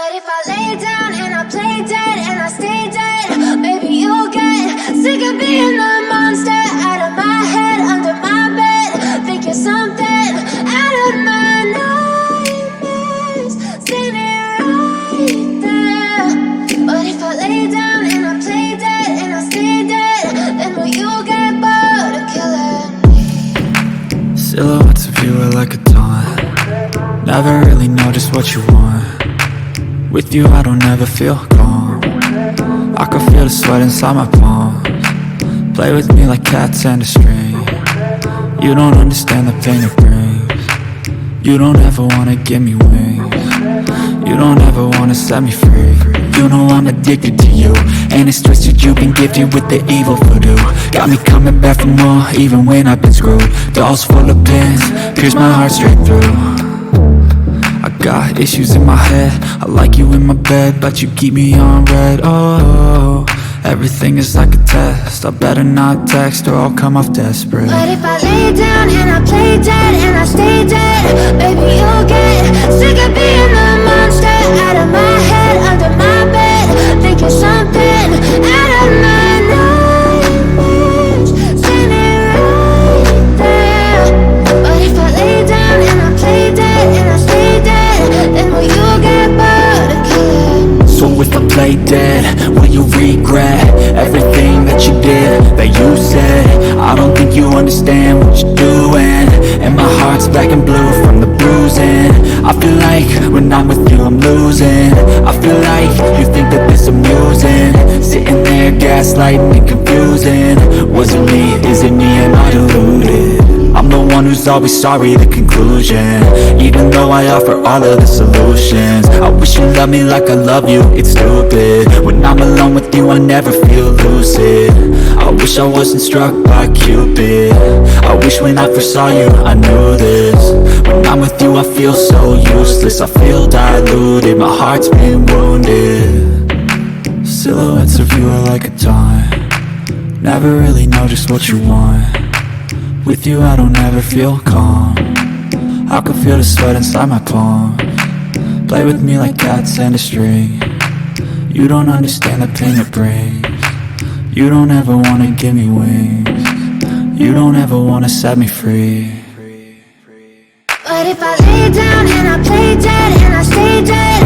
But if I lay down and I play dead and I stay dead, maybe you'll get sick of being the monster out of my head, under my bed. Think you're something out of my nightmares, standing right there. But if I lay down and I play dead and I stay dead, then will you get bored of killing me? Silhouettes of you are like a taunt. Never really know just what you want. With you I don't ever feel calm. I can feel the sweat inside my palms. Play with me like cats and a string. You don't understand the pain it brings. You don't ever wanna give me wings. You don't ever wanna set me free. You know I'm addicted to you, and it's twisted, you've been gifted with the evil voodoo. Got me coming back for more, even when I've been screwed. Dolls full of pins, pierce my heart straight through. I got issues in my head, I like you in my bed, but you keep me on red. Oh, everything is like a test, I better not text or I'll come off desperate. But if I lay down and I play dead and I stay dead, baby you'll get sick of being the monster out of my head, under my bed. Think you're something out of my nightmares, standing right there. But if I lay down and I play dead and I stay dead, then will you get bored of killing me? So if I play dead, will you regret everything that you did, that you said? I don't think you understand what you're doing, and my heart's black and blue from the bruising. I feel like when I'm with you I'm losing. I feel like you think that this amusing, sitting there gaslighting and confusing. Was it me, is it me, am I deluded? I'm the one who's always sorry, the conclusion, even though I offer all of the solutions. I wish you loved me like I love you, it's stupid. When I'm alone with you I never feel lucid. I wish I wasn't struck by Cupid. I wish when I first saw you I knew this. When I'm with you I feel so useless, I feel diluted, my heart's been wounded. Silhouettes of you are like a taunt. Never really know just what you want. With you I don't ever feel calm. I can feel the sweat inside my palms. Play with me like cats and a string. You don't understand the pain it brings. You don't ever wanna give me wings. You don't ever wanna set me free. But if I lay down and I play dead and I stay dead,